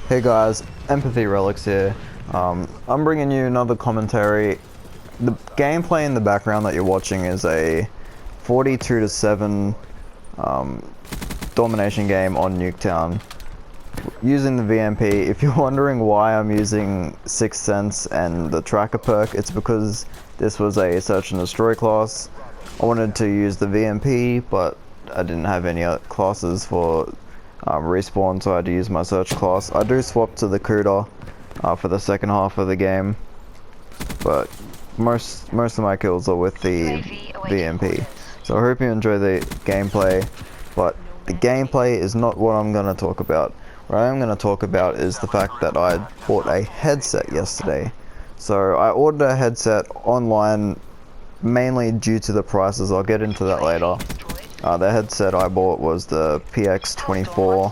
Hey guys, Empathy Relics here. I'm bringing you another commentary. The gameplay in the background that you're watching is a 42-7 domination game on Nuketown using the VMP. If you're wondering why I'm using Sixth Sense and the Tracker perk, it's because this was a Search and Destroy class. I wanted to use the VMP, but I didn't have any other classes for respawn, so I had to use my search class. I do swap to the Cuda for the second half of the game, but most of my kills are with the VMP. So I hope you enjoy the gameplay, but the gameplay is not what I'm going to talk about. What I'm going to talk about is the fact that I bought a headset yesterday. So I ordered a headset online mainly due to the prices. I'll get into that later. The headset I bought was the PX24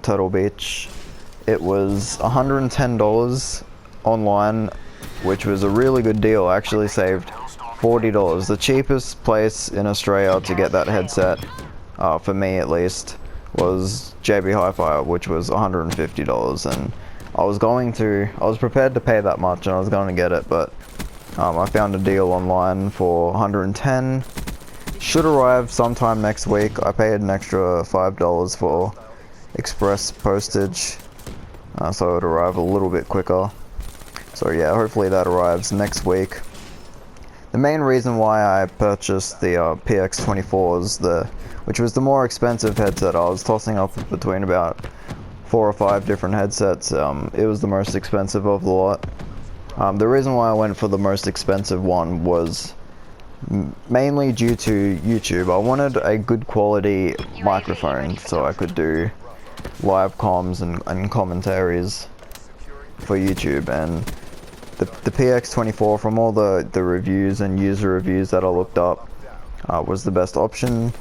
Turtle Beach. It was $110 online, which was a really good deal. I actually saved $40. The cheapest place in Australia to get that headset, for me at least, was JB Hi-Fi, which was $150. And I was prepared to pay that much and I was going to get it, but I found a deal online for $110. Should arrive sometime next week. I paid an extra $5 for express postage, so it would arrive a little bit quicker. So yeah, hopefully that arrives next week. The main reason why I purchased the PX24 which was the more expensive headset. I was tossing up between about 4 or 5 different headsets. It was the most expensive of the lot. The reason why I went for the most expensive one was mainly due to YouTube. I wanted a good quality microphone so I could do live comms and commentaries for YouTube, and the PX24, from all the reviews and user reviews that I looked up, was the best option.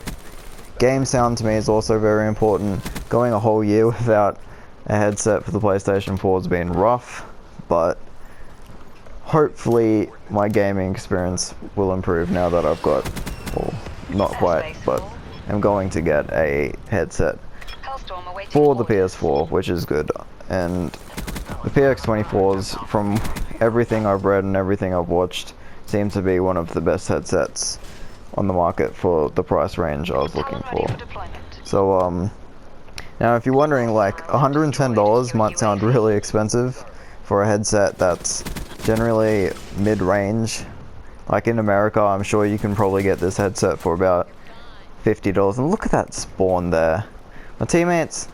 Game sound to me is also very important. Going a whole year without a headset for the PlayStation 4 has been rough, but hopefully my gaming experience will improve now that I've got, well, not quite, but I'm going to get a headset for the PS4, which is good. And the PX24s, from everything I've read and everything I've watched, seem to be one of the best headsets on the market for the price range I was looking for. So now if you're wondering, like, $110 might sound really expensive for a headset that's generally mid-range. Like in America, I'm sure you can probably get this headset for about $50. And look at that spawn there. My teammate's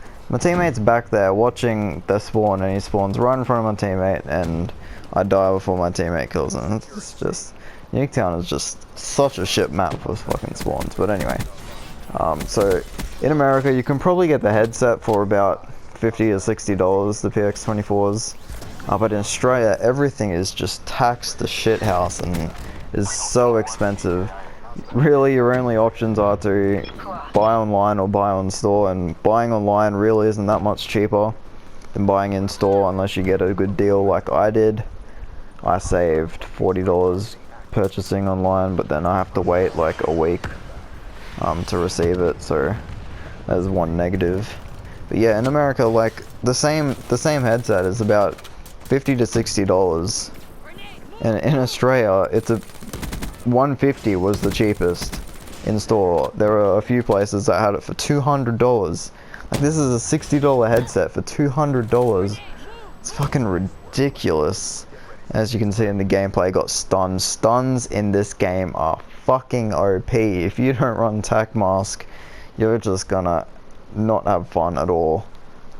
back there watching the spawn, and he spawns right in front of my teammate, and I die before my teammate kills him. It's just, Nuketown is just such a shit map for fucking spawns. But anyway, so in America you can probably get the headset for about $50 or $60, the PX24s. But in Australia, everything is just taxed to shithouse and is so expensive. Really, your only options are to buy online or buy on store, and buying online really isn't that much cheaper than buying in store unless you get a good deal like I did. I saved $40 purchasing online, but then I have to wait like a week to receive it, so there's one negative. But yeah, in America, like the same headset is about $50 to $60, and in Australia it's $150 was the cheapest in store. There are a few places that had it for $200. Like, this is a $60 headset for $200. It's fucking ridiculous. As you can see in the gameplay, got stuns. Stuns in this game are fucking OP. If you don't run Tac Mask, you're just gonna not have fun at all.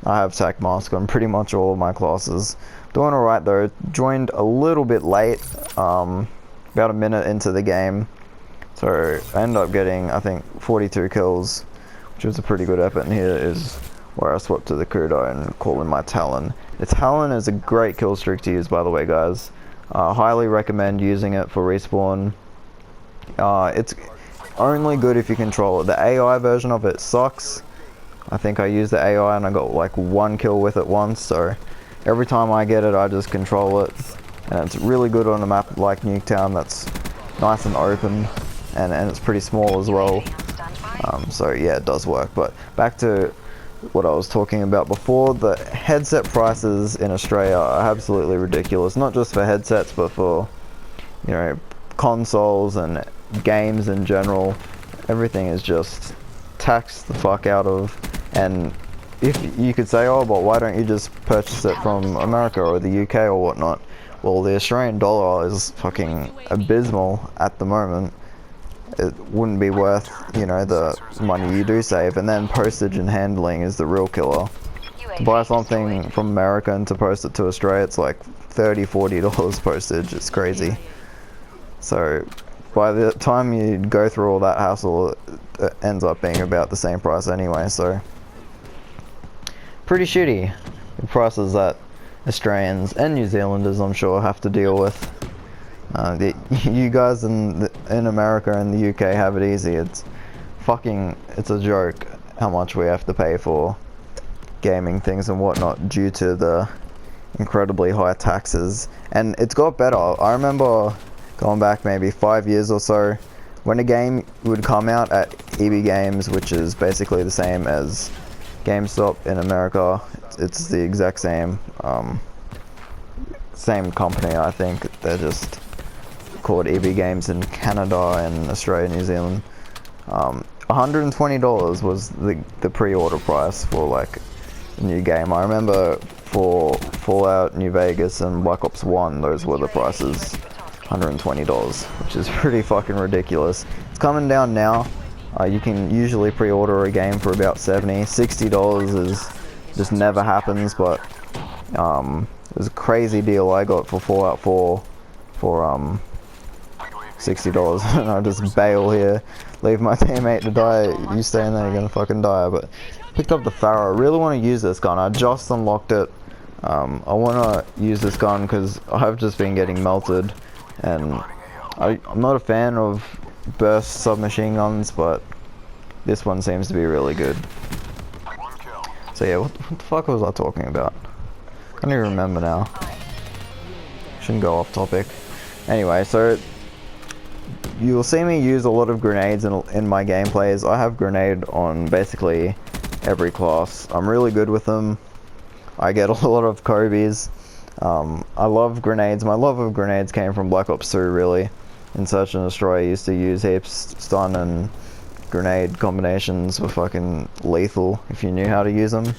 I have Tac Mask on pretty much all of my classes. Doing alright though. Joined a little bit late, about a minute into the game. So I ended up getting, I think, 42 kills, which was a pretty good effort. And here is where I swapped to the Kudo and call in my Talon. The Talon is a great kill streak to use, by the way, guys. Highly recommend using it for respawn. It's only good if you control it. The AI version of it sucks. I think I used the AI and I got like 1 kill with it once, so every time I get it I just control it. And it's really good on a map like Nuketown that's nice and open, and it's pretty small as well. So yeah, it does work. But back to what I was talking about before. The headset prices in Australia are absolutely ridiculous, not just for headsets but for, you know, consoles and games in general. Everything is just taxed the fuck out of. And if you could say, oh, but why don't you just purchase it from America or the UK or whatnot? Well, the Australian dollar is fucking abysmal at the moment. It wouldn't be worth, you know, the money you do save, and then postage and handling is the real killer. To buy something from America and to post it to Australia, it's like $30–40 postage. It's crazy. So by the time you go through all that hassle, it ends up being about the same price anyway. So pretty shitty the prices that Australians and New Zealanders, I'm sure, have to deal with. You guys in America and the UK have it easy. It's a joke how much we have to pay for gaming things and whatnot due to the incredibly high taxes. And it's got better. I remember going back maybe 5 years or so, when a game would come out at EB Games, which is basically the same as GameStop in America. It's the exact same company, I think. They're just called EB Games in Canada and Australia, New Zealand. $120 was the pre-order price for like a new game. I remember for Fallout New Vegas and Black Ops 1, those were the prices. $120, which is pretty fucking ridiculous. It's coming down now. You can usually pre-order a game for about $60 is just never happens, but it was a crazy deal I got for Fallout 4 for $60. And I just bail here, leave my teammate to die. You stay in there, you're gonna fucking die. But picked up the Pharaoh. I really want to use this gun. I just unlocked it. I want to use this gun because I've just been getting melted, and I'm not a fan of burst submachine guns, but this one seems to be really good. So yeah, what the fuck was I talking about? I can't even remember now. Shouldn't go off topic. Anyway, so you'll see me use a lot of grenades in my gameplays. I have grenade on basically every class. I'm really good with them. I get a lot of Kobe's. I love grenades. My love of grenades came from Black Ops 2, really. In Search and Destroy, I used to use heaps. Stun and grenade combinations were fucking lethal if you knew how to use them.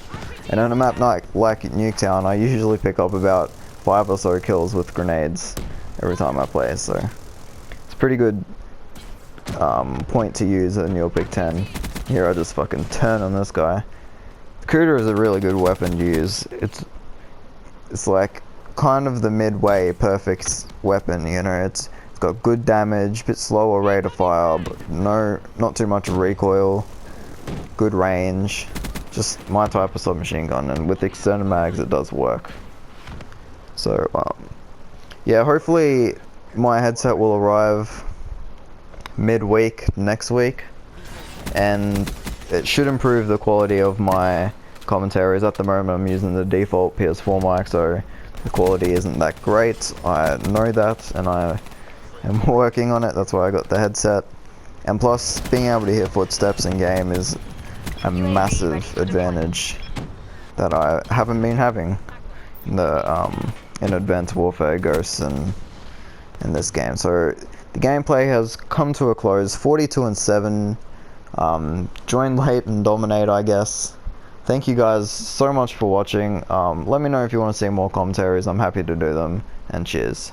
And on a map like Nuketown, I usually pick up about 5 or so kills with grenades every time I play, so it's a pretty good point to use in your Pick 10. Here I just fucking turn on this guy. The Kuda is a really good weapon to use. It's like kind of the midway perfect weapon, you know. It's got good damage, bit slower rate of fire, but not too much recoil, good range, just my type of submachine gun, and with extended mags it does work. So yeah, hopefully my headset will arrive midweek next week, and it should improve the quality of my commentaries. At the moment I'm using the default PS4 mic, so the quality isn't that great. I know that, and I am working on it. That's why I got the headset. And plus, being able to hear footsteps in game is a massive advantage that I haven't been having in Advanced Warfare Ghosts and in this game. So the gameplay has come to a close. 42-7. Join late and dominate, I guess. Thank you guys so much for watching. Let me know if you want to see more commentaries. I'm happy to do them, and cheers.